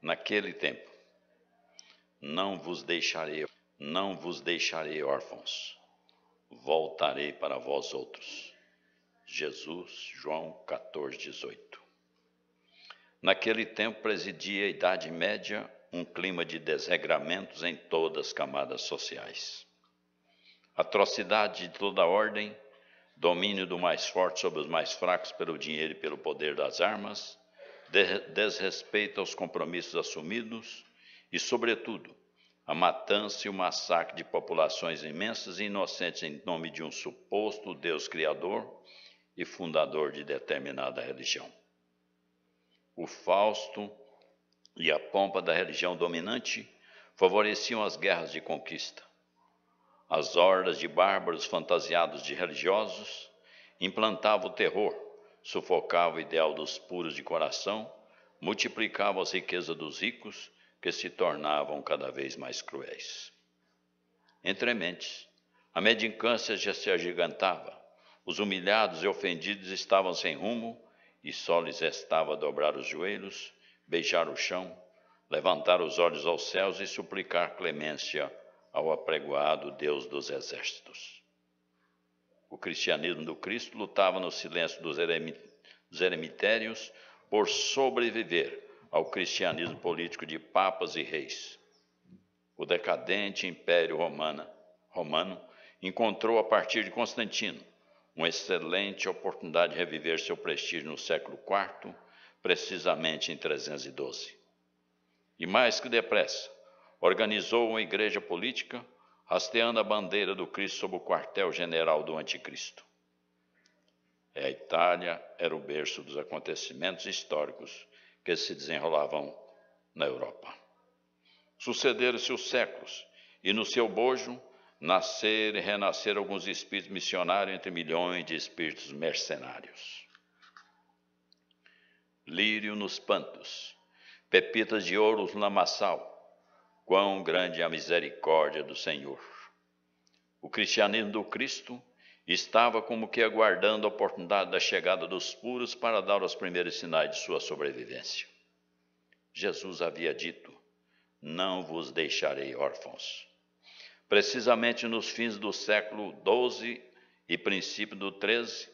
Naquele tempo, não vos deixarei órfãos, voltarei para vós outros. Jesus, João 14:18. Naquele tempo presidia a Idade Média um clima de desregramentos em todas as camadas sociais. Atrocidade de toda ordem, domínio do mais forte sobre os mais fracos pelo dinheiro e pelo poder das armas, desrespeito aos compromissos assumidos e, sobretudo, a matança e o massacre de populações imensas e inocentes em nome de um suposto Deus criador e fundador de determinada religião. O fausto e a pompa da religião dominante favoreciam as guerras de conquista. As hordas de bárbaros fantasiados de religiosos implantavam o terror, sufocavam o ideal dos puros de coração, multiplicavam as riquezas dos ricos, que se tornavam cada vez mais cruéis. Entre mentes, a mendicância já se agigantava, os humilhados e ofendidos estavam sem rumo e só lhes restava dobrar os joelhos, beijar o chão, levantar os olhos aos céus e suplicar clemência ao apregoado Deus dos exércitos. O cristianismo do Cristo lutava no silêncio dos eremitérios por sobreviver ao cristianismo político de papas e reis. O decadente Império Romano encontrou a partir de Constantino uma excelente oportunidade de reviver seu prestígio no século IV, precisamente em 312. E mais que depressa, organizou uma igreja política, hasteando a bandeira do Cristo sob o quartel-general do Anticristo. A Itália era o berço dos acontecimentos históricos que se desenrolavam na Europa. Sucederam-se os séculos, e no seu bojo nasceram e renasceram alguns espíritos missionários entre milhões de espíritos mercenários. Lírio nos pantos, pepitas de ouro no lamaçal, quão grande é a misericórdia do Senhor. O cristianismo do Cristo estava como que aguardando a oportunidade da chegada dos puros para dar os primeiros sinais de sua sobrevivência. Jesus havia dito: não vos deixarei órfãos. Precisamente nos fins do século XII e princípio do XIII,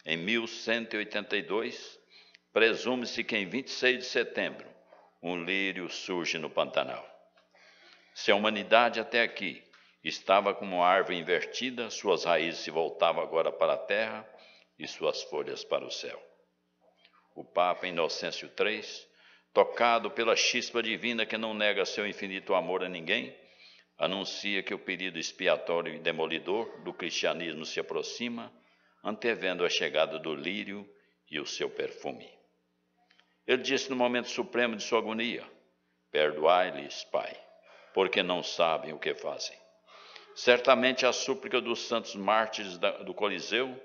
em 1182, presume-se que em 26 de setembro, um lírio surge no Pantanal. Se a humanidade até aqui estava como uma árvore invertida, suas raízes se voltavam agora para a terra e suas folhas para o céu. O Papa Inocêncio III, tocado pela chispa divina que não nega seu infinito amor a ninguém, anuncia que o período expiatório e demolidor do cristianismo se aproxima, antevendo a chegada do lírio e o seu perfume. Ele disse no momento supremo de sua agonia: perdoai-lhes, Pai, porque não sabem o que fazem. Certamente a súplica dos santos mártires do Coliseu,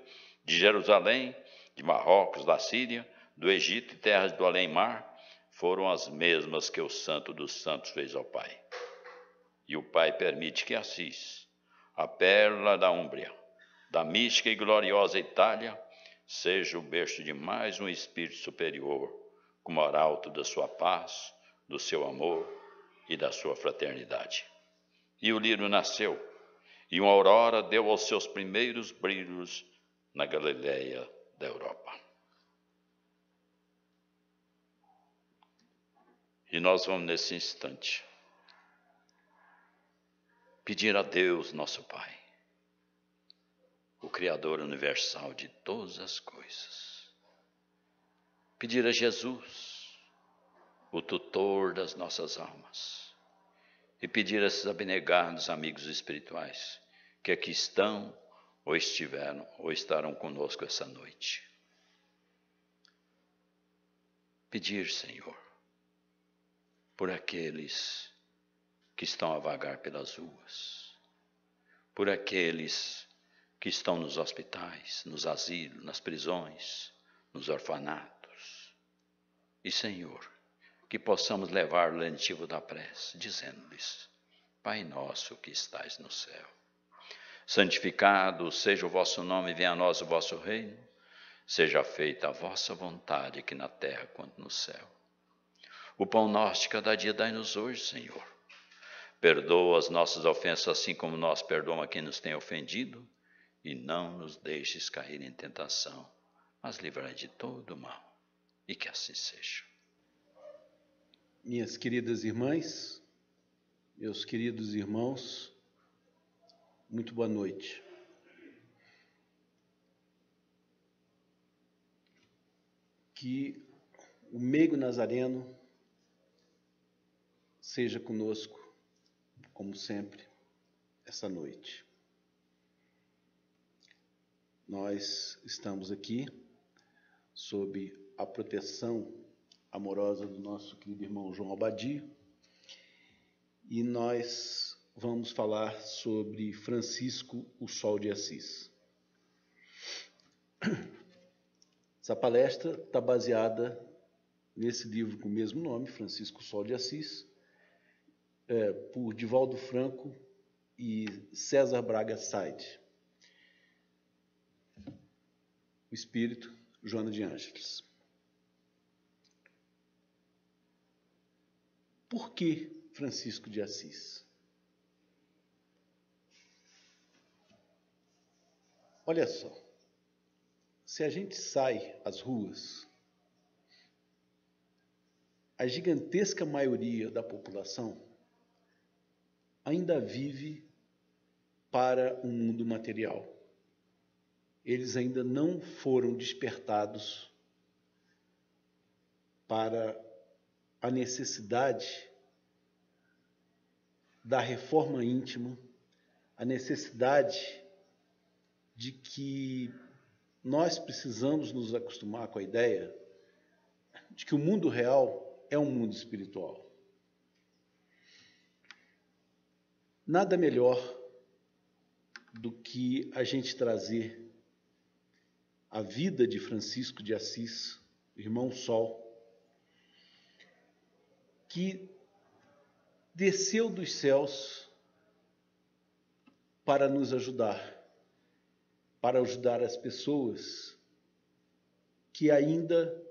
de Jerusalém, de Marrocos, da Síria, do Egito e terras do além-mar, foram as mesmas que o Santo dos Santos fez ao Pai. E o Pai permite que Assis, a pérola da Úmbria, da mística e gloriosa Itália, seja o berço de mais um espírito superior, como arauto da sua paz, do seu amor e da sua fraternidade. E o lírio nasceu, e uma aurora deu aos seus primeiros brilhos na Galileia da Europa. E nós vamos nesse instante pedir a Deus, nosso Pai, o Criador universal de todas as coisas, pedir a Jesus, o tutor das nossas almas, e pedir a esses abnegados amigos espirituais que aqui estão ou estiveram ou estarão conosco essa noite. Pedir, Senhor, por aqueles que estão a vagar pelas ruas, por aqueles que estão nos hospitais, nos asilos, nas prisões, nos orfanatos. E, Senhor, que possamos levar o lenitivo da prece, dizendo-lhes: Pai nosso que estais no céu, santificado seja o vosso nome, venha a nós o vosso reino, seja feita a vossa vontade, aqui na terra quanto no céu. O pão nosso de cada dia dai-nos hoje, Senhor. Perdoa as nossas ofensas, assim como nós perdoamos a quem nos tem ofendido. E não nos deixes cair em tentação, mas livrai de todo o mal. E que assim seja. Minhas queridas irmãs, meus queridos irmãos, muito boa noite. Que o meigo nazareno seja conosco, como sempre, essa noite. Nós estamos aqui sob a proteção amorosa do nosso querido irmão João Abadia, e nós vamos falar sobre Francisco, o Sol de Assis. Essa palestra está baseada nesse livro com o mesmo nome, Francisco, o Sol de Assis, por Divaldo Franco e César Braga Said. O espírito, Joana de Ângeles. Por que Francisco de Assis? Olha só, se a gente sai às ruas, a gigantesca maioria da população ainda vive para o mundo material. Eles ainda não foram despertados para a necessidade da reforma íntima, a necessidade de que nós precisamos nos acostumar com a ideia de que o mundo real é um mundo espiritual. Nada melhor do que a gente trazer a vida de Francisco de Assis, irmão Sol, que desceu dos céus para nos ajudar, para ajudar as pessoas que ainda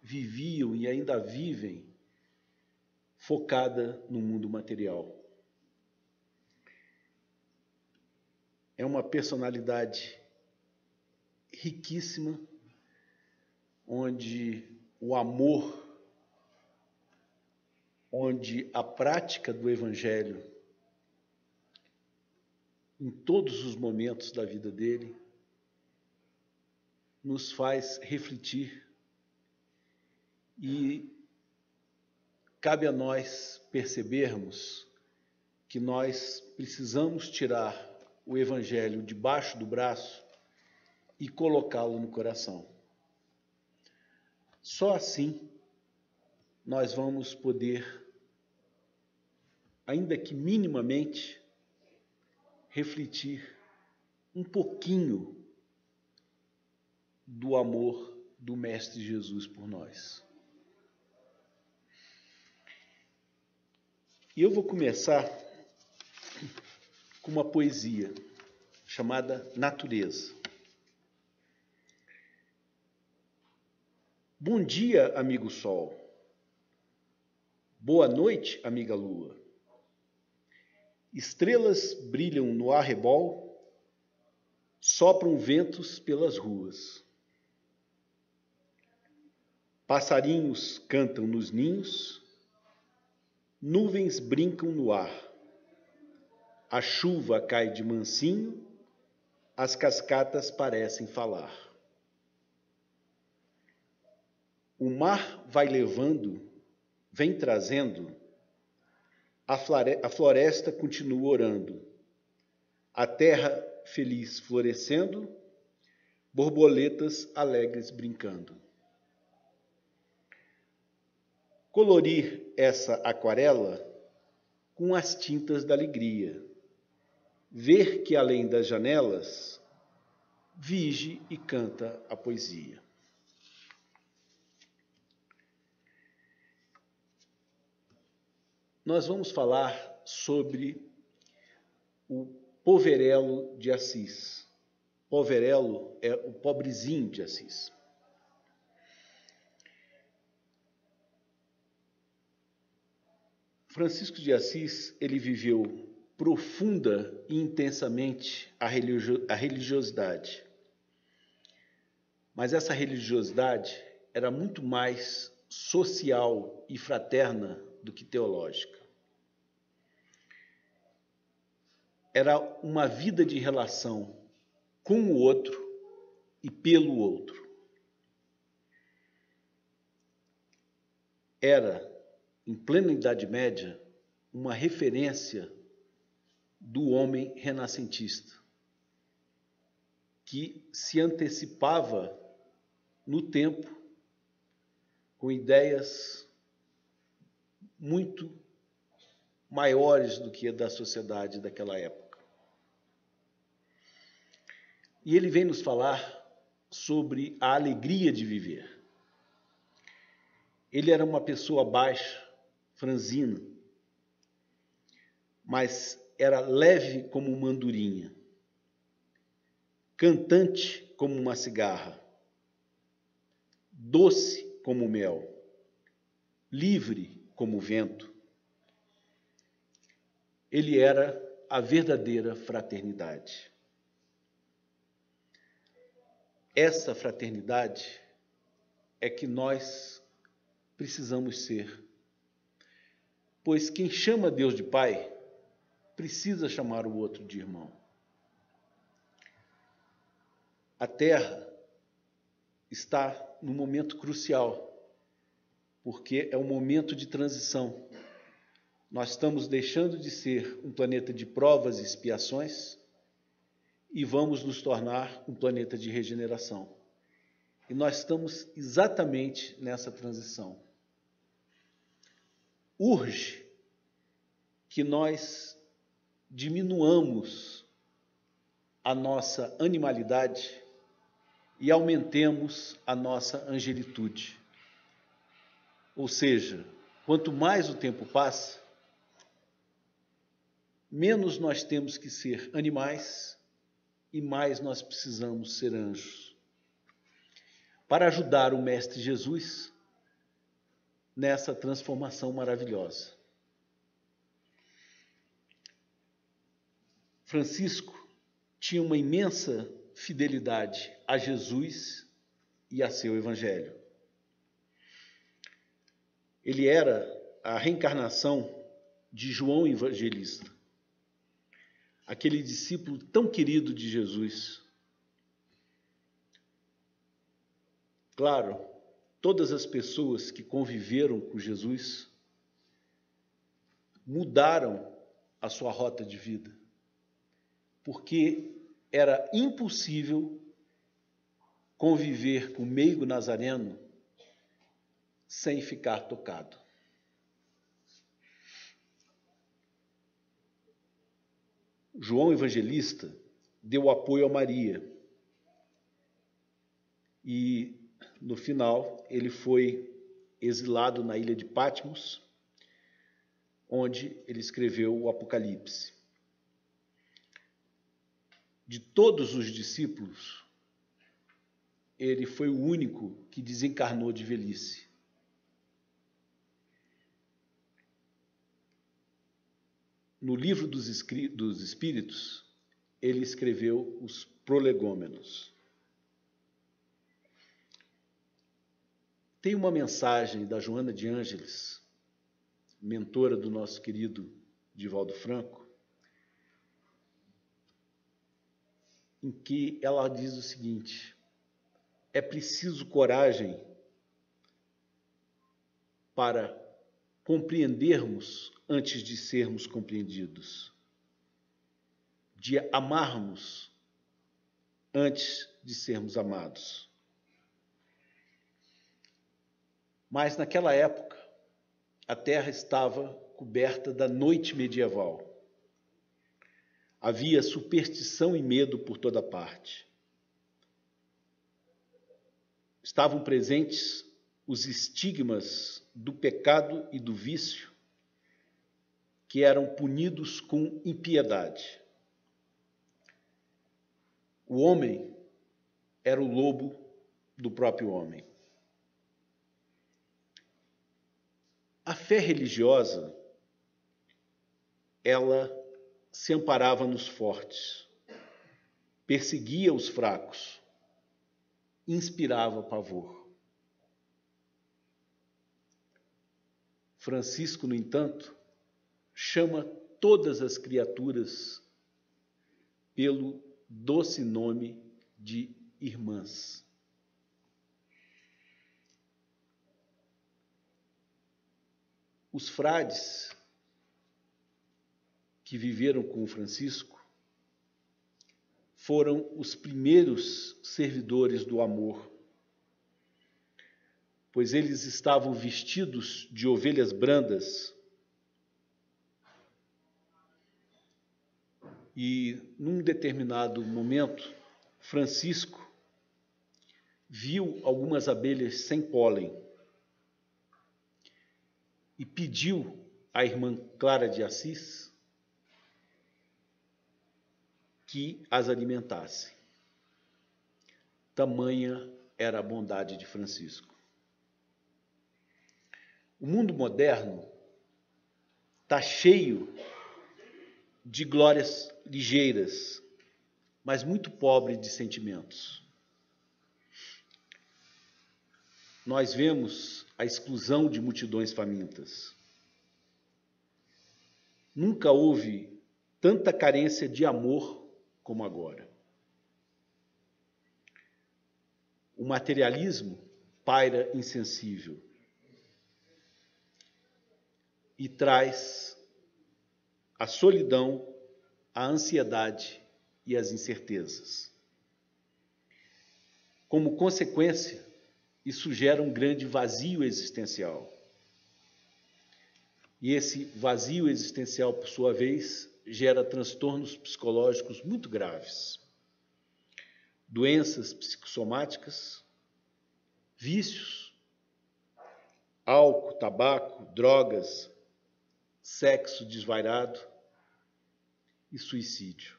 viviam e ainda vivem focada no mundo material. É uma personalidade riquíssima, onde o amor, onde a prática do Evangelho, em todos os momentos da vida dele, nos faz refletir, e cabe a nós percebermos que nós precisamos tirar o Evangelho debaixo do braço e colocá-lo no coração. Só assim nós vamos poder, ainda que minimamente, refletir um pouquinho do amor do Mestre Jesus por nós. E eu vou começar com uma poesia chamada Natureza. Bom dia, amigo Sol. Boa noite, amiga Lua. Estrelas brilham no arrebol, sopram ventos pelas ruas. Passarinhos cantam nos ninhos, nuvens brincam no ar. A chuva cai de mansinho, as cascatas parecem falar. O mar vai levando, vem trazendo, a floresta continua orando, a terra feliz florescendo, borboletas alegres brincando. Colorir essa aquarela com as tintas da alegria, ver que além das janelas vige e canta a poesia. Nós vamos falar sobre o Poverello de Assis. Poverello é o pobrezinho de Assis. Francisco de Assis, ele viveu profunda e intensamente a religiosidade. Mas essa religiosidade era muito mais social e fraterna do que teológica. Era uma vida de relação com o outro e pelo outro. Era, em plena Idade Média, uma referência do homem renascentista, que se antecipava no tempo com ideias muito maiores do que a da sociedade daquela época. E ele vem nos falar sobre a alegria de viver. Ele era uma pessoa baixa, franzina, mas era leve como uma andorinha, cantante como uma cigarra, doce como mel, livre como o vento. Ele era a verdadeira fraternidade. Essa fraternidade é que nós precisamos ser. Pois quem chama Deus de Pai precisa chamar o outro de irmão. A Terra está num momento crucial, porque é um momento de transição. Nós estamos deixando de ser um planeta de provas e expiações e vamos nos tornar um planeta de regeneração. E nós estamos exatamente nessa transição. Urge que nós diminuamos a nossa animalidade e aumentemos a nossa angelitude. Ou seja, quanto mais o tempo passa, menos nós temos que ser animais e mais nós precisamos ser anjos. Para ajudar o Mestre Jesus nessa transformação maravilhosa. Francisco tinha uma imensa fidelidade a Jesus e a seu Evangelho. Ele era a reencarnação de João Evangelista, aquele discípulo tão querido de Jesus. Claro, todas as pessoas que conviveram com Jesus mudaram a sua rota de vida, porque era impossível conviver com o meigo nazareno sem ficar tocado. João Evangelista deu apoio a Maria e, no final, ele foi exilado na ilha de Patmos, onde ele escreveu o Apocalipse. De todos os discípulos, ele foi o único que desencarnou de velhice. No livro dos Espíritos, ele escreveu os Prolegômenos. Tem uma mensagem da Joana de Ângeles, mentora do nosso querido Divaldo Franco, em que ela diz o seguinte: é preciso coragem para compreendermos antes de sermos compreendidos, de amarmos antes de sermos amados. Mas naquela época, a Terra estava coberta da noite medieval. Havia superstição e medo por toda parte. Estavam presentes os estigmas do pecado e do vício, que eram punidos com impiedade. O homem era o lobo do próprio homem. A fé religiosa ela se amparava nos fortes, perseguia os fracos, inspirava pavor. Francisco, no entanto, chama todas as criaturas pelo doce nome de irmãs. Os frades que viveram com Francisco foram os primeiros servidores do amor, pois eles estavam vestidos de ovelhas brandas e, num determinado momento, Francisco viu algumas abelhas sem pólen e pediu à irmã Clara de Assis que as alimentasse. Tamanha era a bondade de Francisco. O mundo moderno está cheio de glórias ligeiras, mas muito pobre de sentimentos. Nós vemos a exclusão de multidões famintas. Nunca houve tanta carência de amor como agora. O materialismo paira insensível e traz a solidão, a ansiedade e as incertezas. Como consequência, isso gera um grande vazio existencial. E esse vazio existencial, por sua vez, gera transtornos psicológicos muito graves. Doenças psicossomáticas, vícios, álcool, tabaco, drogas, sexo desvairado e suicídio.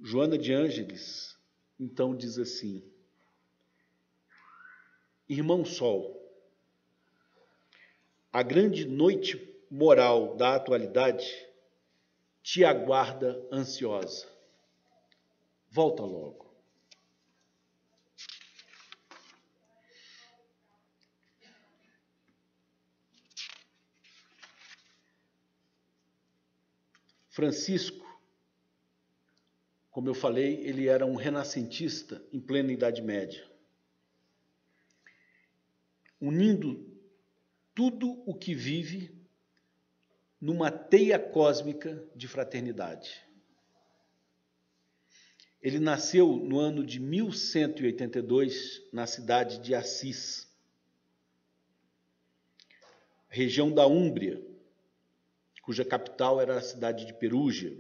Joana de Ângeles, então, diz assim: Irmão Sol, a grande noite moral da atualidade te aguarda ansiosa. Volta logo. Francisco, como eu falei, ele era um renascentista em plena Idade Média, unindo tudo o que vive numa teia cósmica de fraternidade. Ele nasceu no ano de 1182, na cidade de Assis, região da Úmbria, cuja capital era a cidade de Perugia,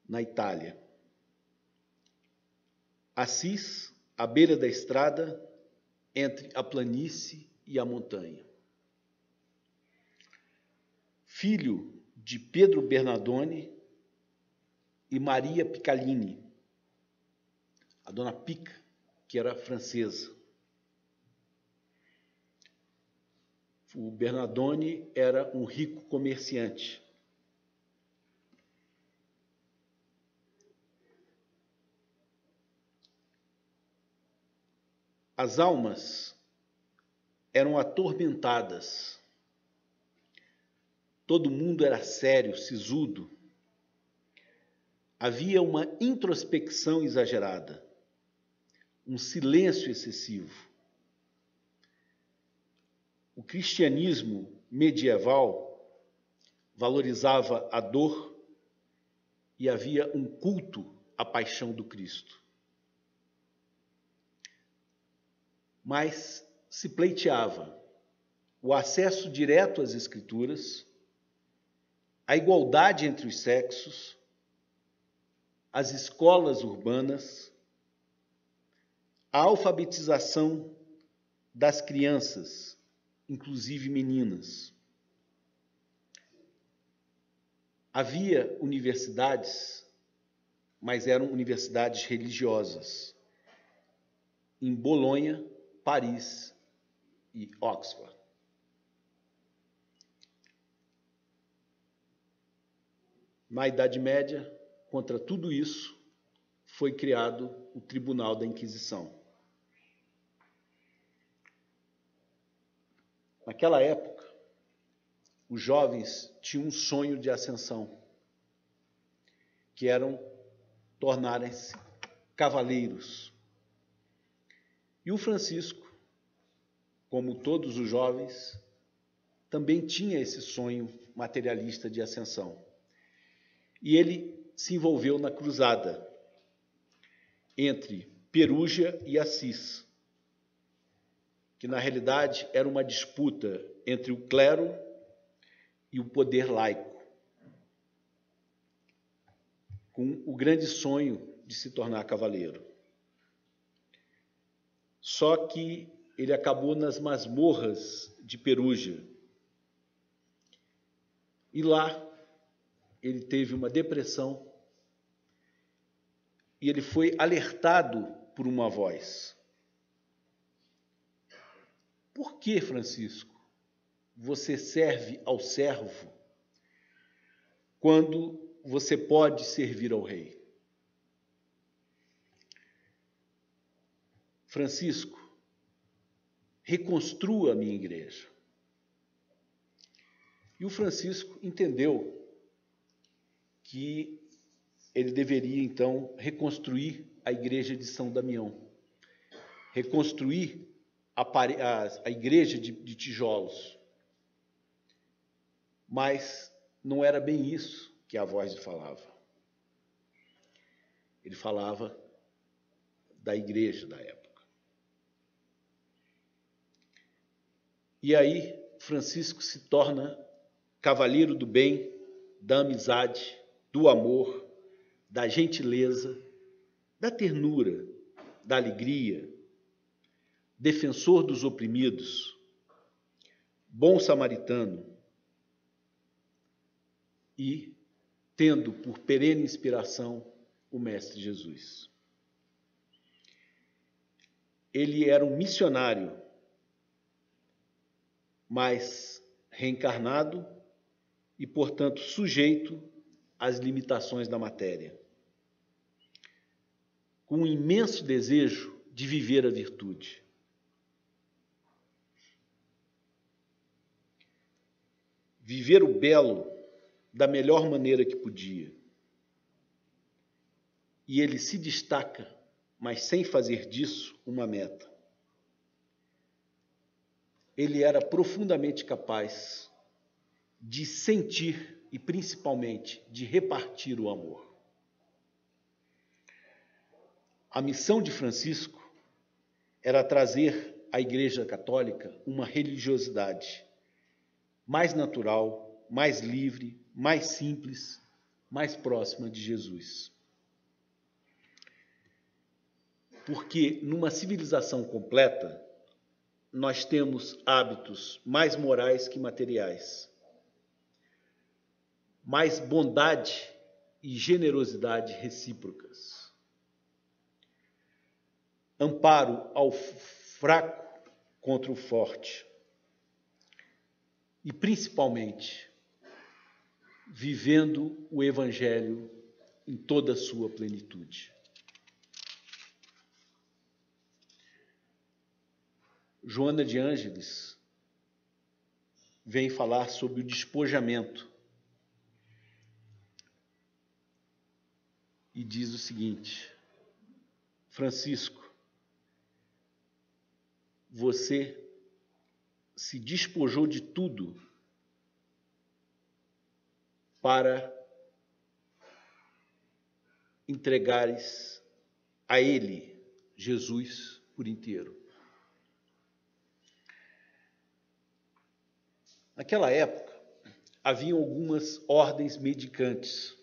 na Itália. Assis, à beira da estrada, entre a planície e a montanha. Filho de Pedro Bernardone e Maria Picalini, a dona Pica, que era francesa. O Bernardone era um rico comerciante. As almas eram atormentadas. Todo mundo era sério, sisudo. Havia uma introspecção exagerada, um silêncio excessivo. O cristianismo medieval valorizava a dor e havia um culto à paixão do Cristo. Mas se pleiteava o acesso direto às Escrituras, a igualdade entre os sexos, as escolas urbanas, a alfabetização das crianças, inclusive meninas. Havia universidades, mas eram universidades religiosas, em Bolonha, Paris e Oxford. Na Idade Média, contra tudo isso, foi criado o Tribunal da Inquisição. Naquela época, os jovens tinham um sonho de ascensão, que eram tornarem-se cavaleiros. E o Francisco, como todos os jovens, também tinha esse sonho materialista de ascensão. E ele se envolveu na cruzada entre Perugia e Assis, que na realidade era uma disputa entre o clero e o poder laico, com o grande sonho de se tornar cavaleiro. Só que ele acabou nas masmorras de Perugia. E lá ele teve uma depressão e ele foi alertado por uma voz. Por que, Francisco, você serve ao servo quando você pode servir ao rei? Francisco, reconstrua a minha igreja. E o Francisco entendeu que ele deveria, então, reconstruir a igreja de São Damião, reconstruir a igreja de tijolos. Mas não era bem isso que a voz lhe falava. Ele falava da igreja da época. E aí, Francisco se torna cavaleiro do bem, da amizade, do amor, da gentileza, da ternura, da alegria, defensor dos oprimidos, bom samaritano e tendo por perene inspiração o Mestre Jesus. Ele era um missionário, mas reencarnado e, portanto, sujeito às limitações da matéria, com um imenso desejo de viver a virtude. Viver o belo da melhor maneira que podia. E ele se destaca, mas sem fazer disso uma meta. Ele era profundamente capaz de sentir e, principalmente, de repartir o amor. A missão de Francisco era trazer à Igreja Católica uma religiosidade mais natural, mais livre, mais simples, mais próxima de Jesus. Porque numa civilização completa, nós temos hábitos mais morais que materiais, mais bondade e generosidade recíprocas, amparo ao fraco contra o forte e, principalmente, vivendo o Evangelho em toda a sua plenitude. Joana de Ângeles vem falar sobre o despojamento e diz o seguinte: Francisco, você se despojou de tudo para entregares a Ele, Jesus, por inteiro. Naquela época, havia algumas ordens mendicantes.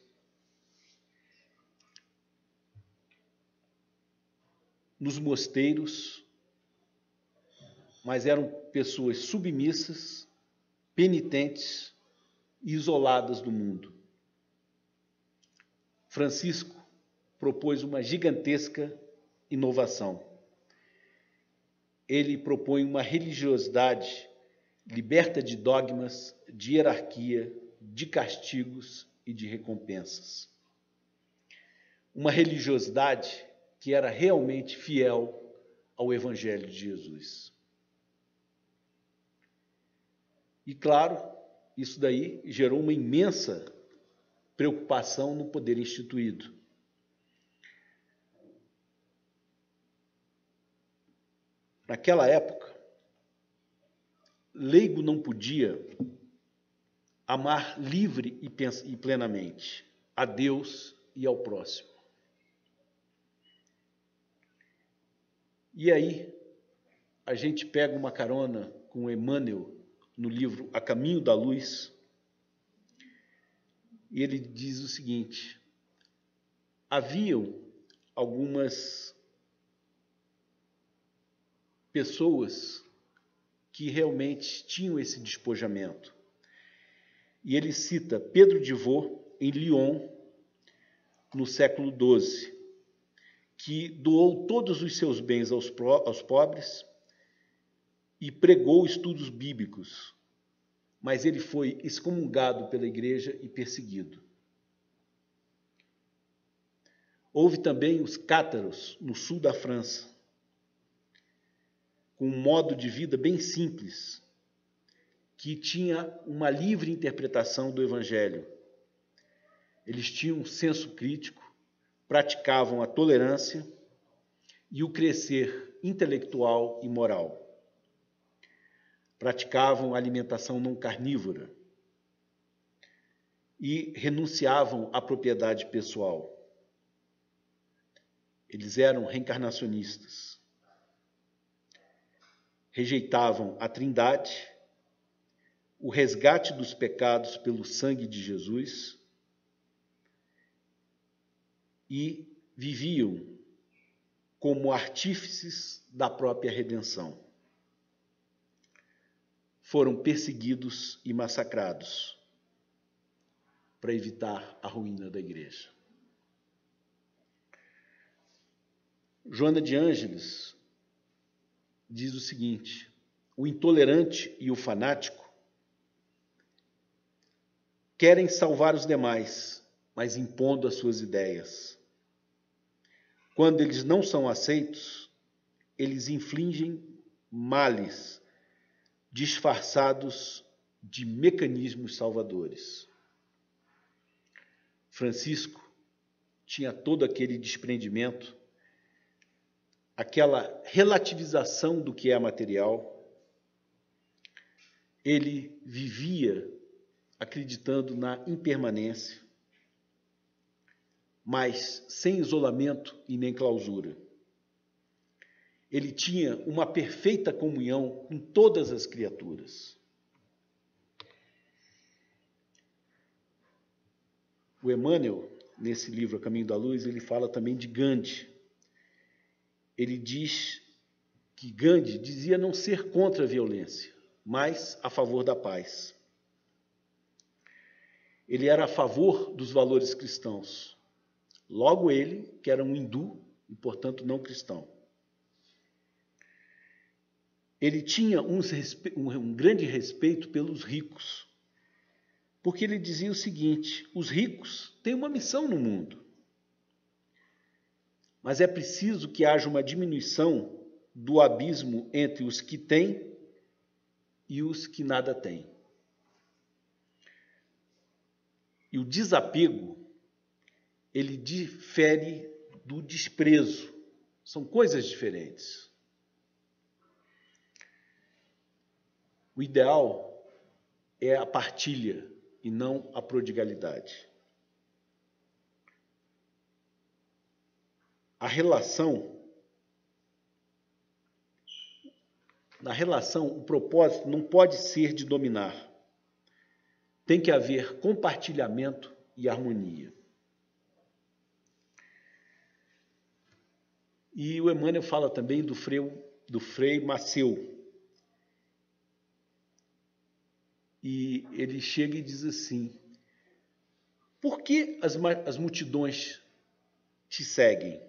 Nos mosteiros, mas eram pessoas submissas, penitentes e isoladas do mundo. Francisco propôs uma gigantesca inovação. ele propõe uma religiosidade liberta de dogmas, de hierarquia, de castigos e de recompensas. Uma religiosidade que era realmente fiel ao Evangelho de Jesus. E, claro, isso daí gerou uma imensa preocupação no poder instituído. Naquela época, leigo não podia amar livre e plenamente a Deus e ao próximo. E aí, a gente pega uma carona com Emmanuel no livro A Caminho da Luz, e ele diz o seguinte: haviam algumas pessoas que realmente tinham esse despojamento. E ele cita Pedro de Vaux, em Lyon, no século XII, que doou todos os seus bens aos pobres e pregou estudos bíblicos, mas ele foi excomungado pela igreja e perseguido. Houve também os cátaros, no sul da França, com um modo de vida bem simples, que tinha uma livre interpretação do Evangelho. Eles tinham um senso crítico, praticavam a tolerância e o crescer intelectual e moral. Praticavam a alimentação não carnívora e renunciavam à propriedade pessoal. Eles eram reencarnacionistas. Rejeitavam a Trindade, o resgate dos pecados pelo sangue de Jesus e viviam como artífices da própria redenção. Foram perseguidos e massacrados para evitar a ruína da igreja. Joana de Ângeles diz o seguinte: o intolerante e o fanático querem salvar os demais, mas impondo as suas ideias. Quando eles não são aceitos, eles infligem males disfarçados de mecanismos salvadores. Francisco tinha todo aquele desprendimento, aquela relativização do que é material. Ele vivia acreditando na impermanência, mas sem isolamento e nem clausura. Ele tinha uma perfeita comunhão com todas as criaturas. O Emmanuel, nesse livro A Caminho da Luz, ele fala também de Gandhi. Ele diz que Gandhi dizia não ser contra a violência, mas a favor da paz. Ele era a favor dos valores cristãos. Logo ele, que era um hindu e, portanto, não cristão. Ele tinha um grande respeito pelos ricos, porque ele dizia o seguinte: os ricos têm uma missão no mundo, mas é preciso que haja uma diminuição do abismo entre os que têm e os que nada têm. E o desapego, ele difere do desprezo. São coisas diferentes. O ideal é a partilha e não a prodigalidade. Na relação, o propósito não pode ser de dominar. Tem que haver compartilhamento e harmonia. E o Emmanuel fala também do Frei Maceu. E ele chega e diz assim: por que as multidões te seguem?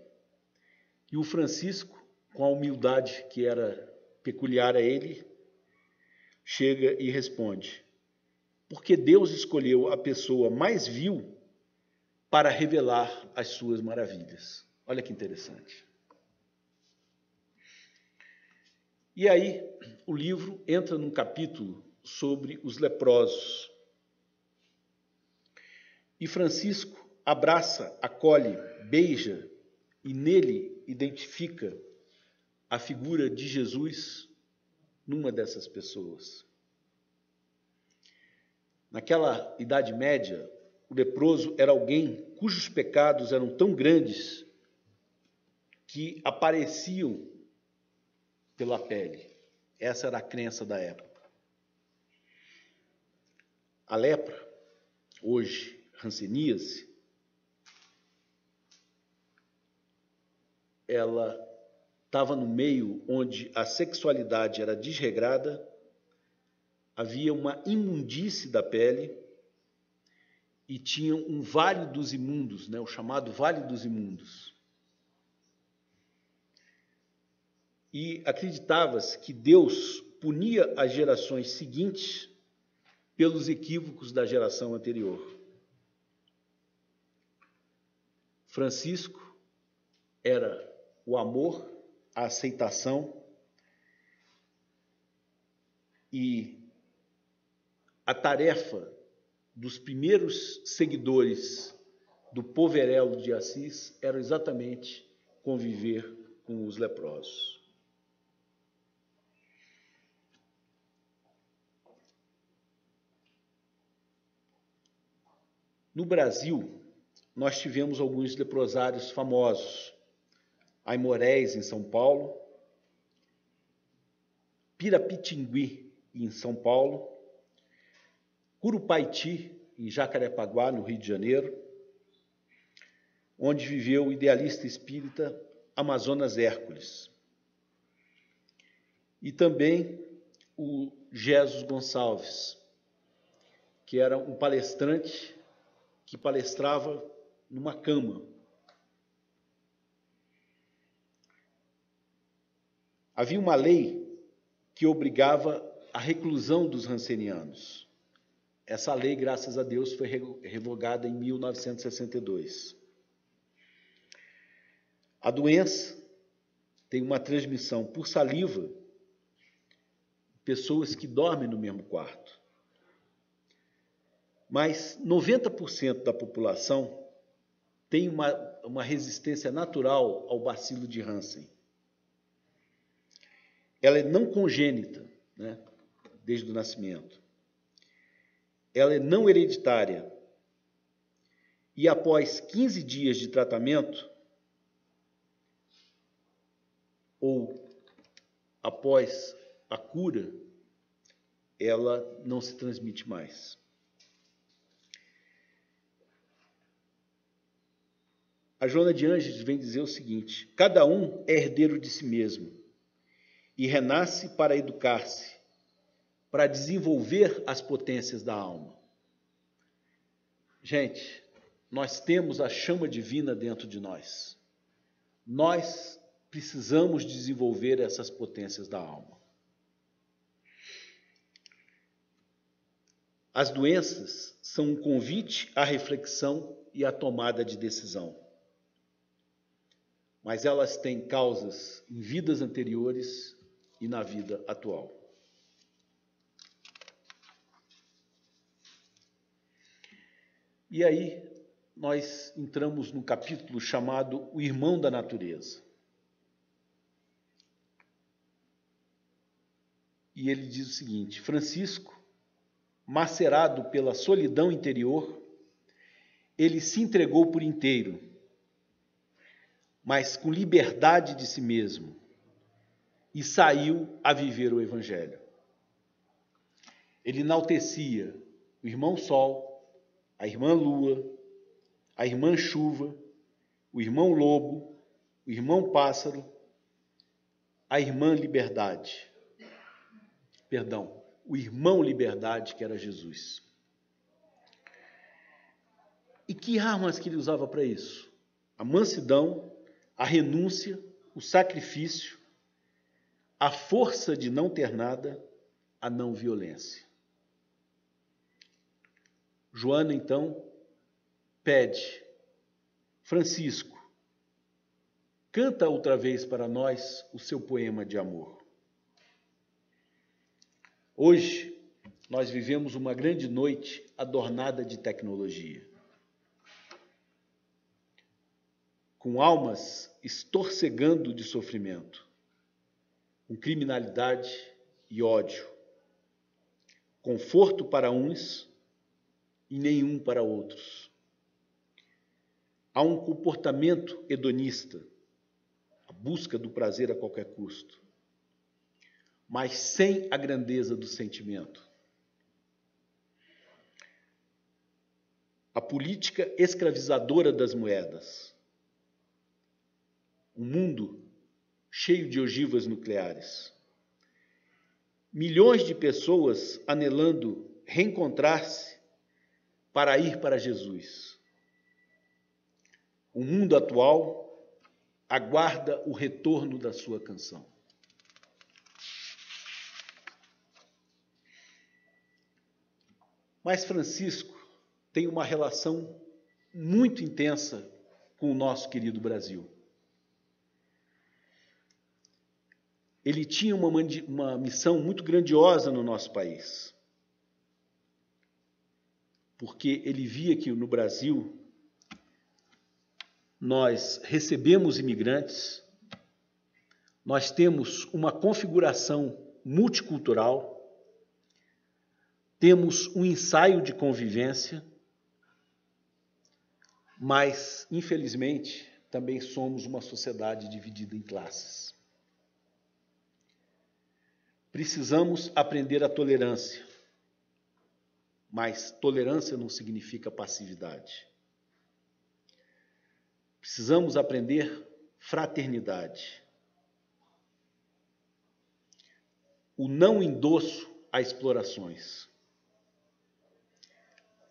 E o Francisco, com a humildade que era peculiar a ele, chega e responde: porque Deus escolheu a pessoa mais vil para revelar as suas maravilhas. Olha que interessante. E aí, o livro entra num capítulo sobre os leprosos. E Francisco abraça, acolhe, beija e nele identifica a figura de Jesus numa dessas pessoas. Naquela Idade Média, o leproso era alguém cujos pecados eram tão grandes que apareciam pela pele. Essa era a crença da época. A lepra, hoje hanseníase, ela estava no meio onde a sexualidade era desregrada, havia uma imundície da pele e tinha um vale dos imundos, o chamado Vale dos Imundos. E acreditava-se que Deus punia as gerações seguintes pelos equívocos da geração anterior. Francisco era o amor, a aceitação e a tarefa dos primeiros seguidores do Poverello de Assis era exatamente conviver com os leprosos. No Brasil, nós tivemos alguns leprosários famosos. Aimorés, em São Paulo, Pirapitingui, em São Paulo, Curupaiti, em Jacarepaguá, no Rio de Janeiro, onde viveu o idealista espírita Amazonas Hércules. E também o Jesus Gonçalves, que era um palestrante que palestrava numa cama. Havia uma lei que obrigava a reclusão dos rancenianos. Essa lei, graças a Deus, foi revogada em 1962. A doença tem uma transmissão por saliva, pessoas que dormem no mesmo quarto. Mas 90% da população tem uma resistência natural ao bacilo de Hansen. Ela é não congênita, desde o nascimento. Ela é não hereditária. E após 15 dias de tratamento, ou após a cura, ela não se transmite mais. A Joana de Ângeles vem dizer o seguinte: cada um é herdeiro de si mesmo e renasce para educar-se, para desenvolver as potências da alma. Gente, nós temos a chama divina dentro de nós. Nós precisamos desenvolver essas potências da alma. As doenças são um convite à reflexão e à tomada de decisão. Mas elas têm causas em vidas anteriores e na vida atual. E aí nós entramos num capítulo chamado O Irmão da Natureza. E ele diz o seguinte: Francisco, macerado pela solidão interior, ele se entregou por inteiro, mas com liberdade de si mesmo, e saiu a viver o Evangelho. Ele enaltecia o irmão Sol, a irmã Lua, a irmã Chuva, o irmão Lobo, o irmão Pássaro, a irmã Liberdade. Perdão, o irmão Liberdade, que era Jesus. E que armas que ele usava para isso? A mansidão, a renúncia, o sacrifício, a força de não ter nada, a não violência. Joana, então, pede: Francisco, canta outra vez para nós o seu poema de amor. Hoje, nós vivemos uma grande noite adornada de tecnologia, com almas estorcegando de sofrimento, com criminalidade e ódio, conforto para uns e nenhum para outros. Há um comportamento hedonista, a busca do prazer a qualquer custo, mas sem a grandeza do sentimento. A política escravizadora das moedas, um mundo cheio de ogivas nucleares, milhões de pessoas anelando reencontrar-se para ir para Jesus. O mundo atual aguarda o retorno da sua canção. Mas Francisco tem uma relação muito intensa com o nosso querido Brasil. Ele tinha uma missão muito grandiosa no nosso país, porque ele via que no Brasil nós recebemos imigrantes, nós temos uma configuração multicultural, temos um ensaio de convivência, mas, infelizmente, também somos uma sociedade dividida em classes. Precisamos aprender a tolerância, mas tolerância não significa passividade. Precisamos aprender fraternidade. O não endosso a explorações.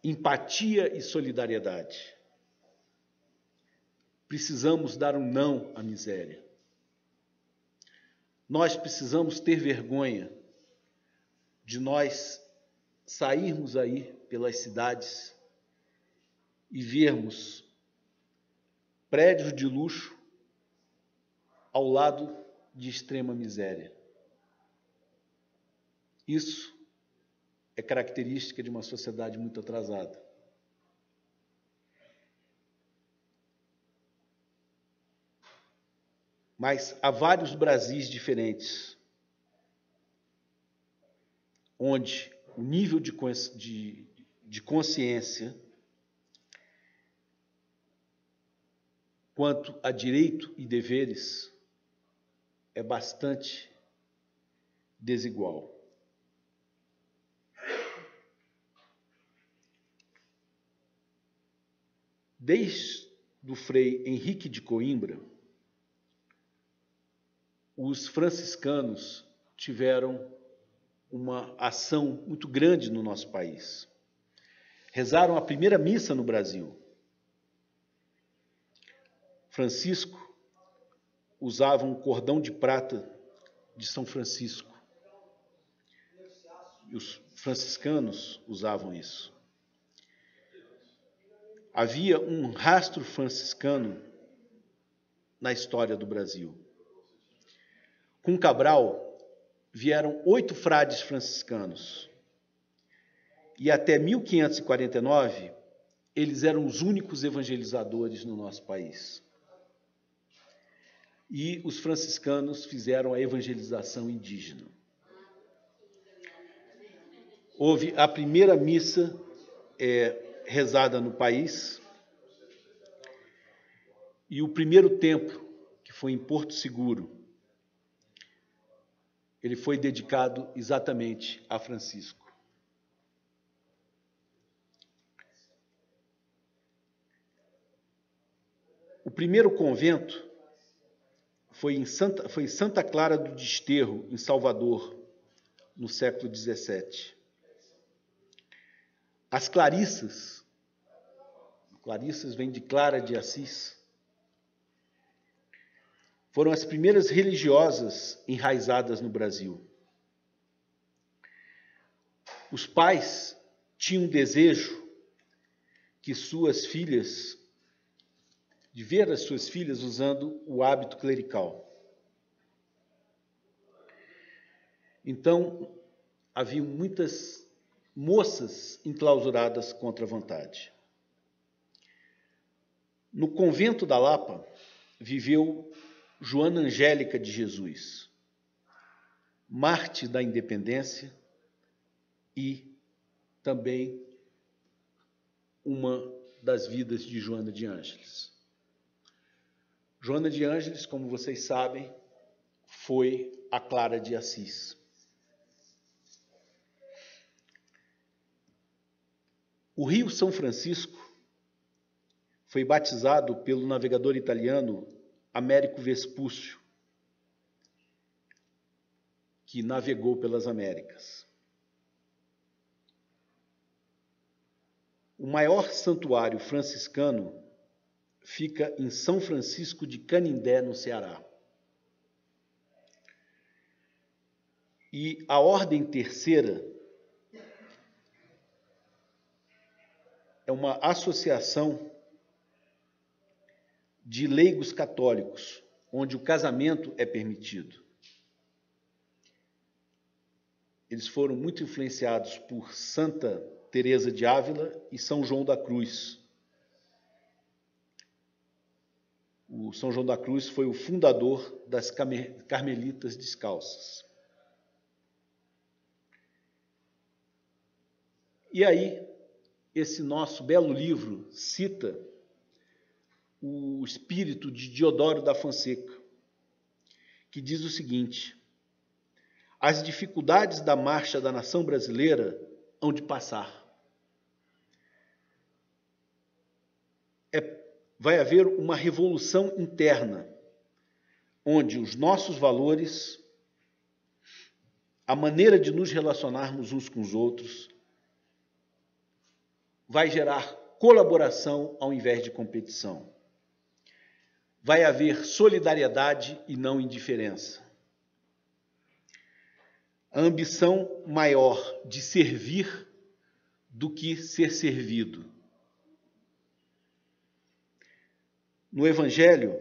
Empatia e solidariedade. Precisamos dar um não à miséria. Nós precisamos ter vergonha de nós sairmos aí pelas cidades e vermos prédios de luxo ao lado de extrema miséria. Isso é característica de uma sociedade muito atrasada. Mas há vários Brasis diferentes, onde o nível de consciência quanto a direito e deveres é bastante desigual. Desde o Frei Henrique de Coimbra, os franciscanos tiveram uma ação muito grande no nosso país. Rezaram a primeira missa no Brasil. Francisco usava um cordão de prata de São Francisco. E os franciscanos usavam isso. Havia um rastro franciscano na história do Brasil. Com Cabral, vieram 8 frades franciscanos. E até 1549, eles eram os únicos evangelizadores no nosso país. E os franciscanos fizeram a evangelização indígena. Houve a primeira missa rezada no país, e o primeiro templo, que foi em Porto Seguro, ele foi dedicado exatamente a Francisco. O primeiro convento foi em Santa Clara do Desterro, em Salvador, no século XVII. As Clarissas vem de Clara de Assis, foram as primeiras religiosas enraizadas no Brasil. Os pais tinham desejo de ver as suas filhas usando o hábito clerical. Então, havia muitas moças enclausuradas contra a vontade. No convento da Lapa, viveu Joana Angélica de Jesus, mártir da independência e também uma das vidas de Joana de Ângeles. Joana de Ângeles, como vocês sabem, foi a Clara de Assis. O Rio São Francisco foi batizado pelo navegador italiano Américo Vespúcio, que navegou pelas Américas. O maior santuário franciscano fica em São Francisco de Canindé, no Ceará. E a Ordem Terceira é uma associação de leigos católicos, onde o casamento é permitido. Eles foram muito influenciados por Santa Teresa de Ávila e São João da Cruz. O São João da Cruz foi o fundador das Carmelitas Descalças. E aí, esse nosso belo livro cita o espírito de Diodoro da Fonseca, que diz o seguinte: as dificuldades da marcha da nação brasileira hão de passar. Vai haver uma revolução interna, onde os nossos valores, a maneira de nos relacionarmos uns com os outros, vai gerar colaboração ao invés de competição. Vai haver solidariedade e não indiferença. A ambição maior de servir do que ser servido. No Evangelho,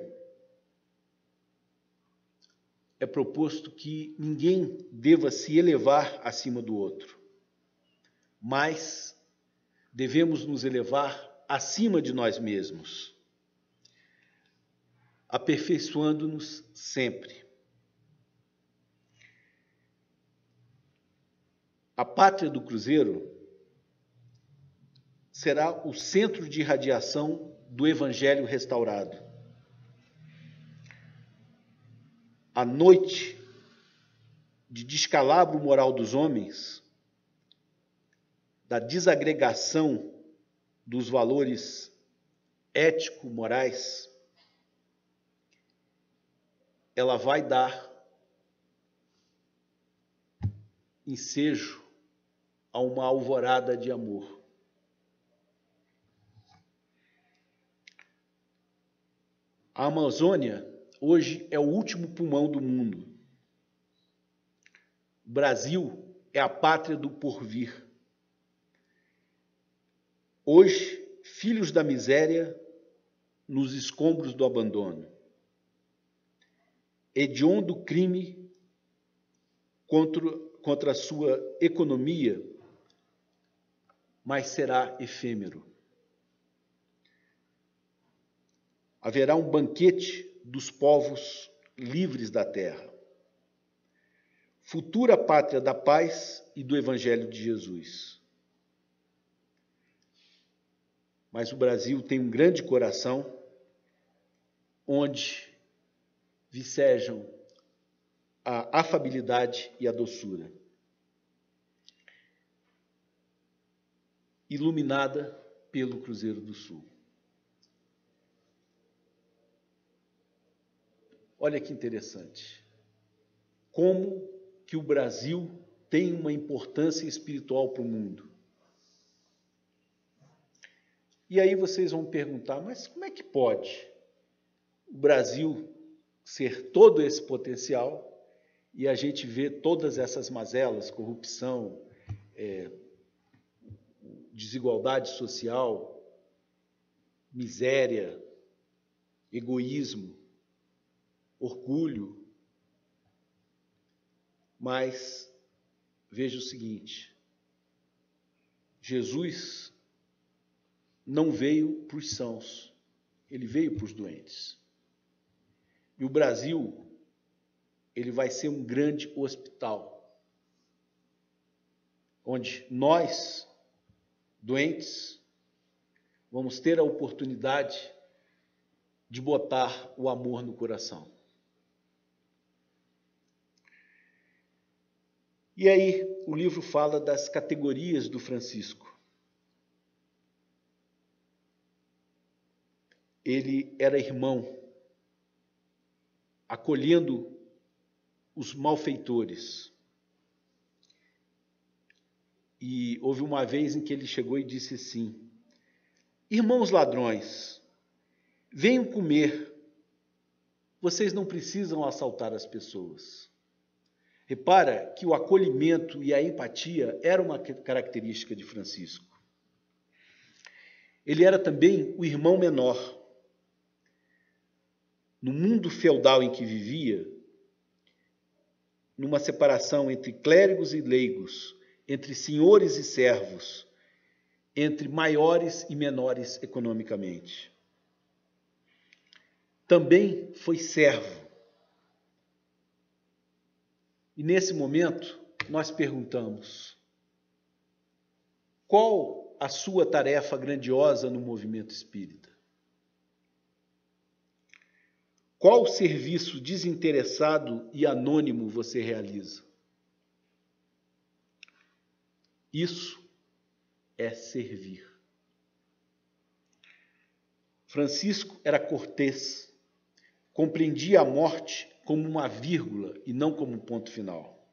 é proposto que ninguém deva se elevar acima do outro, mas devemos nos elevar acima de nós mesmos, aperfeiçoando-nos sempre. A pátria do Cruzeiro será o centro de irradiação do Evangelho restaurado. A noite de descalabro moral dos homens, da desagregação dos valores ético-morais, ela vai dar ensejo a uma alvorada de amor. A Amazônia hoje é o último pulmão do mundo. O Brasil é a pátria do porvir. Hoje, filhos da miséria nos escombros do abandono. Hediondo crime contra a sua economia, mas será efêmero. Haverá um banquete dos povos livres da terra. Futura pátria da paz e do Evangelho de Jesus. Mas o Brasil tem um grande coração, onde vicejam a afabilidade e a doçura. Iluminada pelo Cruzeiro do Sul. Olha que interessante. Como que o Brasil tem uma importância espiritual para o mundo. E aí vocês vão perguntar, mas como é que pode o Brasil ser todo esse potencial e a gente vê todas essas mazelas, corrupção, desigualdade social, miséria, egoísmo, orgulho. Mas veja o seguinte: Jesus não veio para os sãos, ele veio para os doentes. E o Brasil, ele vai ser um grande hospital, onde nós, doentes, vamos ter a oportunidade de botar o amor no coração. E aí, o livro fala das categorias do Francisco. Ele era irmão, acolhendo os malfeitores. E houve uma vez em que ele chegou e disse assim: irmãos ladrões, venham comer, vocês não precisam assaltar as pessoas. Repara que o acolhimento e a empatia era uma característica de Francisco. Ele era também o irmão menor. No mundo feudal em que vivia, numa separação entre clérigos e leigos, entre senhores e servos, entre maiores e menores economicamente. Também foi servo. E nesse momento, nós perguntamos: qual a sua tarefa grandiosa no movimento espírita? Qual serviço desinteressado e anônimo você realiza? Isso é servir. Francisco era cortês, compreendia a morte como uma vírgula e não como um ponto final.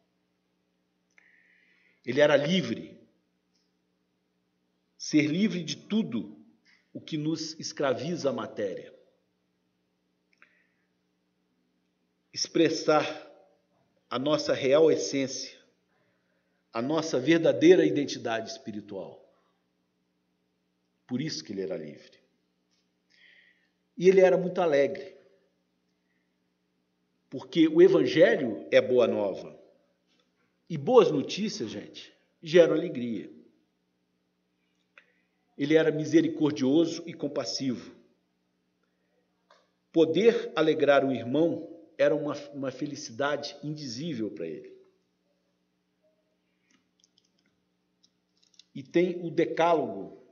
Ele era livre. Ser livre de tudo o que nos escraviza a matéria. Expressar a nossa real essência, a nossa verdadeira identidade espiritual. Por isso que ele era livre. E ele era muito alegre. Porque o Evangelho é boa nova. E boas notícias, gente, geram alegria. Ele era misericordioso e compassivo. Poder alegrar o irmão era uma felicidade indizível para ele. E tem o decálogo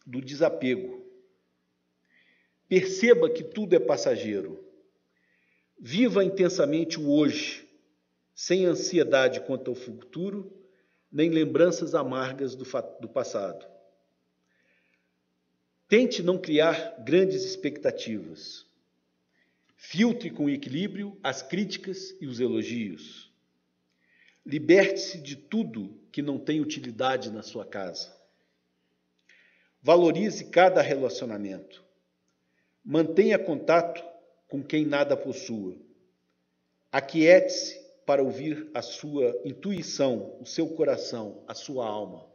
do desapego. Perceba que tudo é passageiro. Viva intensamente o hoje, sem ansiedade quanto ao futuro, nem lembranças amargas do passado. Tente não criar grandes expectativas. Filtre com equilíbrio as críticas e os elogios. Liberte-se de tudo que não tem utilidade na sua casa. Valorize cada relacionamento. Mantenha contato com quem nada possua. Aquiete-se para ouvir a sua intuição, o seu coração, a sua alma.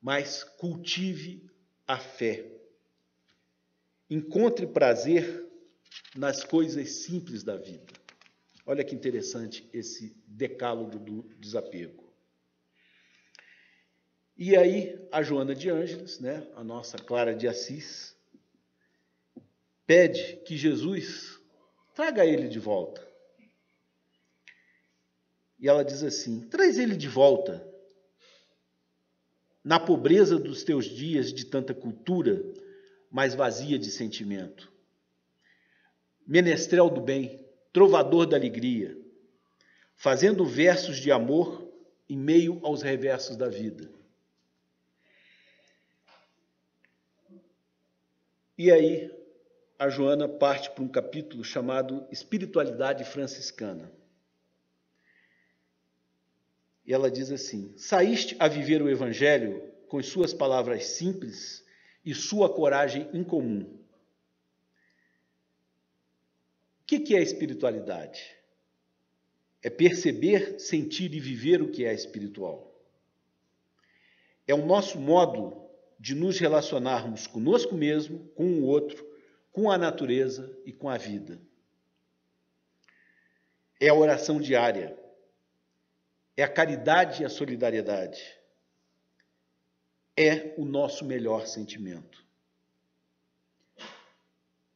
Mas cultive a fé. Encontre prazer nas coisas simples da vida. Olha que interessante esse decálogo do desapego. E aí a Joana de Ângeles, né, a nossa Clara de Assis, pede que Jesus traga ele de volta. E ela diz assim: traz ele de volta. Na pobreza dos teus dias de tanta cultura, mas vazia de sentimento. Menestrel do bem, trovador da alegria, fazendo versos de amor em meio aos reversos da vida. E aí, a Joana parte para um capítulo chamado Espiritualidade Franciscana. E ela diz assim: saíste a viver o Evangelho com suas palavras simples e sua coragem incomum. que é a espiritualidade? É perceber, sentir e viver o que é espiritual. É o nosso modo de nos relacionarmos conosco mesmo, com o outro, com a natureza e com a vida. É a oração diária. É a caridade e a solidariedade. É o nosso melhor sentimento.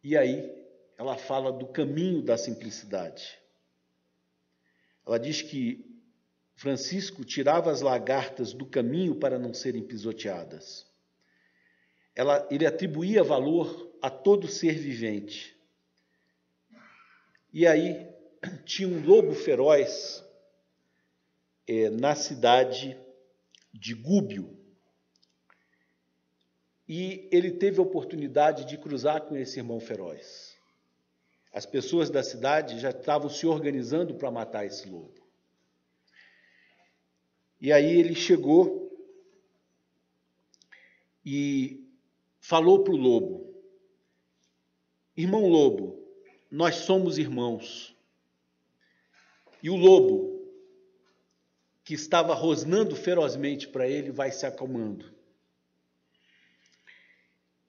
E aí, ela fala do caminho da simplicidade. Ela diz que Francisco tirava as lagartas do caminho para não serem pisoteadas. Ele atribuía valor a todo ser vivente. E aí, tinha um lobo feroz na cidade de Gúbio. E ele teve a oportunidade de cruzar com esse irmão feroz. As pessoas da cidade já estavam se organizando para matar esse lobo. E aí ele chegou e falou para o lobo: irmão lobo, nós somos irmãos. E o lobo, que estava rosnando ferozmente para ele, vai se acalmando.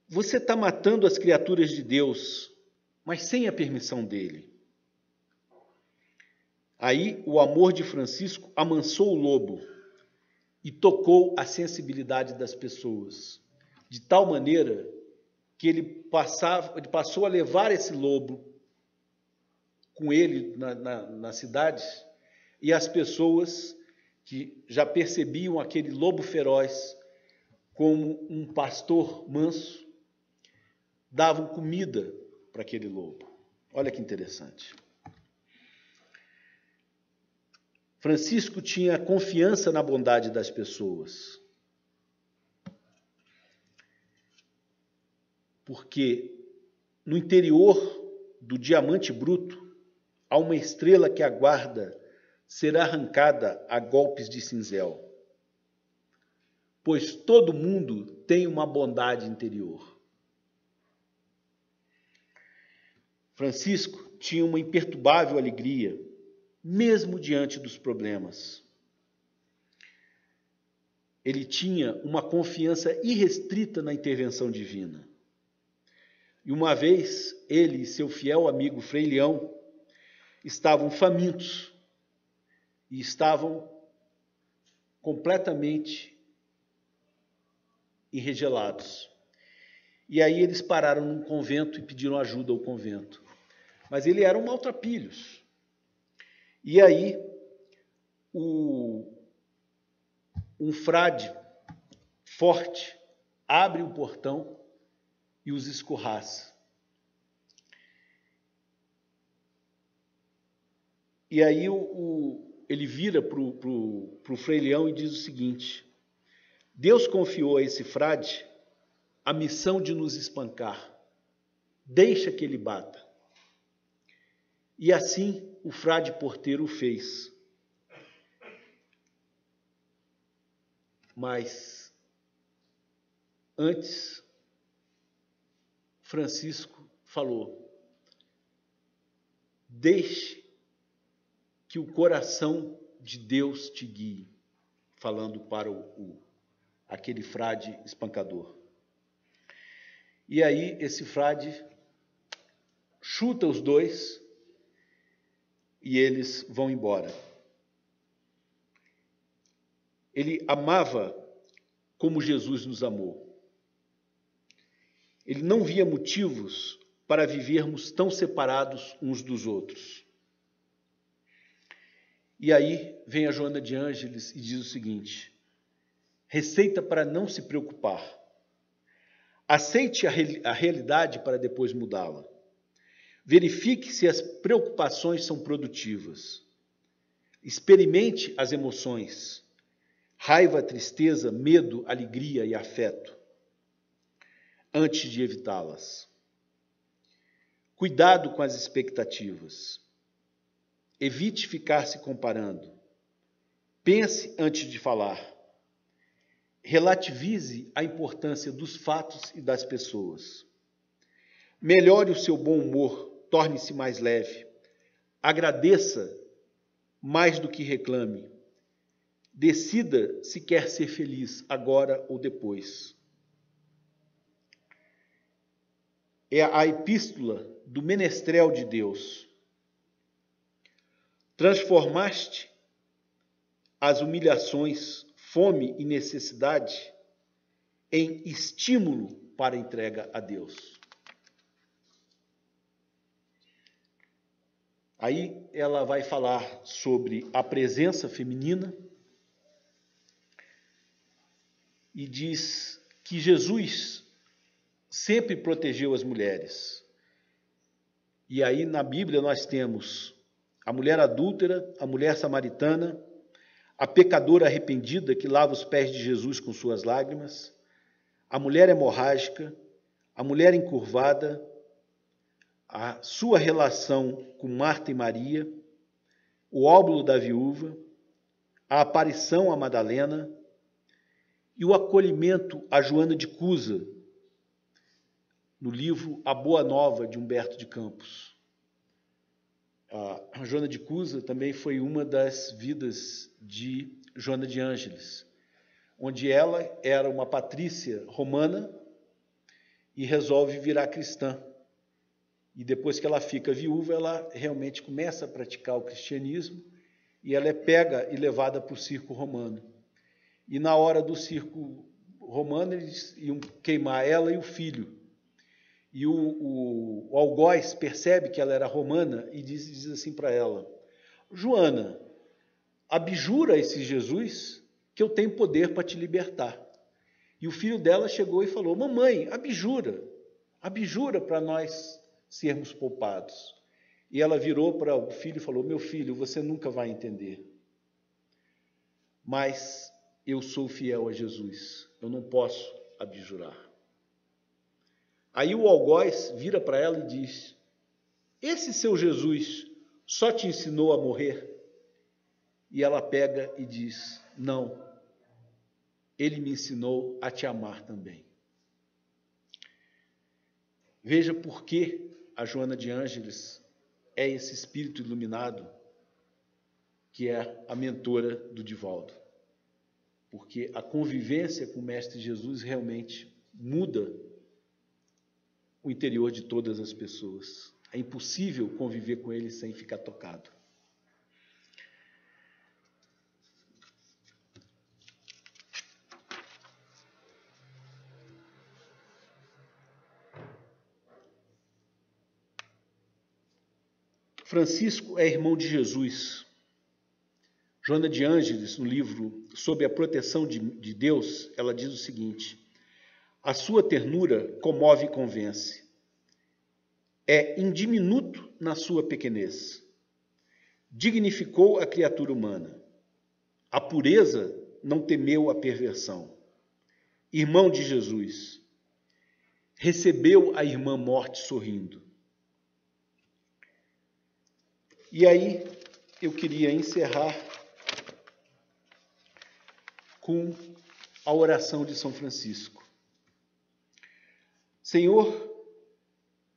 Você está matando as criaturas de Deus, mas sem a permissão dele. Aí o amor de Francisco amansou o lobo e tocou a sensibilidade das pessoas, de tal maneira que ele passou a levar esse lobo com ele na cidade, e as pessoas que já percebiam aquele lobo feroz como um pastor manso, davam comida para aquele lobo. Olha que interessante. Francisco tinha confiança na bondade das pessoas, porque no interior do diamante bruto há uma estrela que aguarda ser arrancada a golpes de cinzel, pois todo mundo tem uma bondade interior. Francisco tinha uma imperturbável alegria, mesmo diante dos problemas. Ele tinha uma confiança irrestrita na intervenção divina. E uma vez, ele e seu fiel amigo Frei Leão estavam famintos e estavam completamente enregelados. E aí eles pararam num convento e pediram ajuda ao convento. Mas ele era um maltrapilhos. E aí um frade forte abre o portão e os escorraça. E aí ele vira para o Frei Leão e diz o seguinte: Deus confiou a esse frade a missão de nos espancar. Deixa que ele bata. E assim o frade porteiro o fez. Mas antes, Francisco falou: deixe que o coração de Deus te guie, falando para aquele frade espancador. E aí esse frade chuta os dois e eles vão embora. Ele amava como Jesus nos amou. Ele não via motivos para vivermos tão separados uns dos outros. E aí vem a Joana de Ângeles e diz o seguinte: receita para não se preocupar. Aceite a realidade para depois mudá-la. Verifique se as preocupações são produtivas. Experimente as emoções: raiva, tristeza, medo, alegria e afeto, antes de evitá-las. Cuidado com as expectativas. Evite ficar se comparando. Pense antes de falar. Relativize a importância dos fatos e das pessoas. Melhore o seu bom humor torne-se mais leve. Agradeça mais do que reclame. Decida se quer ser feliz, agora ou depois. É a epístola do menestrel de Deus. Transformaste as humilhações, fome e necessidade em estímulo para a entrega a Deus. Aí ela vai falar sobre a presença feminina e diz que Jesus sempre protegeu as mulheres. E aí na Bíblia nós temos a mulher adúltera, a mulher samaritana, a pecadora arrependida que lava os pés de Jesus com suas lágrimas, a mulher hemorrágica, a mulher encurvada, a sua relação com Marta e Maria, o óbolo da viúva, a aparição a Madalena e o acolhimento a Joana de Cusa, no livro A Boa Nova, de Humberto de Campos. A Joana de Cusa também foi uma das vidas de Joana de Ângeles, onde ela era uma patrícia romana e resolve virar cristã. E depois que ela fica viúva, ela realmente começa a praticar o cristianismo e ela é pega e levada para o circo romano. E na hora do circo romano, eles iam queimar ela e o filho. E o algoz percebe que ela era romana e diz assim para ela: Joana, abjura esse Jesus que eu tenho poder para te libertar. E o filho dela chegou e falou: mamãe, abjura para nós sermos poupados. E ela virou para o filho e falou: meu filho, você nunca vai entender, mas eu sou fiel a Jesus, eu não posso abjurar. Aí o algoz vira para ela e diz: esse seu Jesus só te ensinou a morrer? E ela pega e diz: não, ele me ensinou a te amar também. Veja por que a Joana de Ângeles é esse espírito iluminado que é a mentora do Divaldo. Porque a convivência com o Mestre Jesus realmente muda o interior de todas as pessoas. É impossível conviver com ele sem ficar tocado. Francisco é irmão de Jesus. Joana de Ângeles, no livro Sob a Proteção de Deus, ela diz o seguinte: a sua ternura comove e convence. É indiminuto na sua pequenez. Dignificou a criatura humana. A pureza não temeu a perversão. Irmão de Jesus, recebeu a irmã morte sorrindo. E aí eu queria encerrar com a oração de São Francisco. Senhor,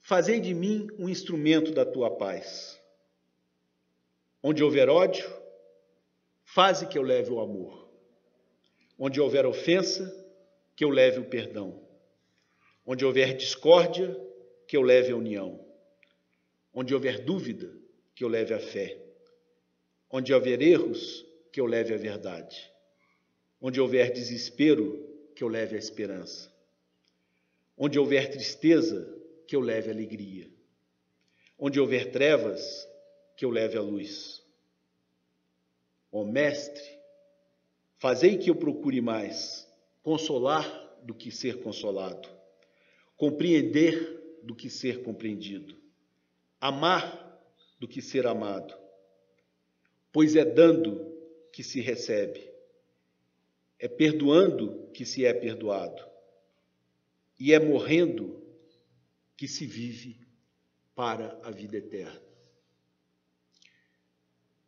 fazei de mim um instrumento da tua paz. Onde houver ódio, faze que eu leve o amor. Onde houver ofensa, que eu leve o perdão. Onde houver discórdia, que eu leve a união. Onde houver dúvida, que eu leve a fé. Onde houver erros, que eu leve a verdade. Onde houver desespero, que eu leve a esperança. Onde houver tristeza, que eu leve a alegria. Onde houver trevas, que eu leve a luz. Ó Mestre, fazei que eu procure mais consolar do que ser consolado, compreender do que ser compreendido, amar do que ser amado, pois é dando que se recebe, é perdoando que se é perdoado, e é morrendo que se vive para a vida eterna.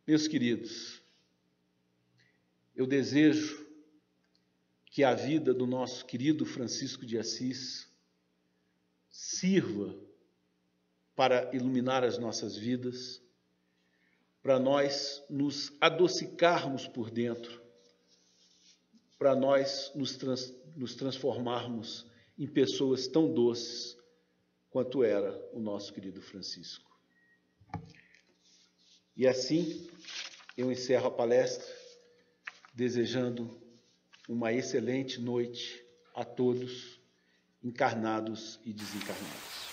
Meus queridos, eu desejo que a vida do nosso querido Francisco de Assis sirva para iluminar as nossas vidas, para nós nos adocicarmos por dentro, para nós nos transformarmos em pessoas tão doces quanto era o nosso querido Francisco. E assim, eu encerro a palestra desejando uma excelente noite a todos, encarnados e desencarnados.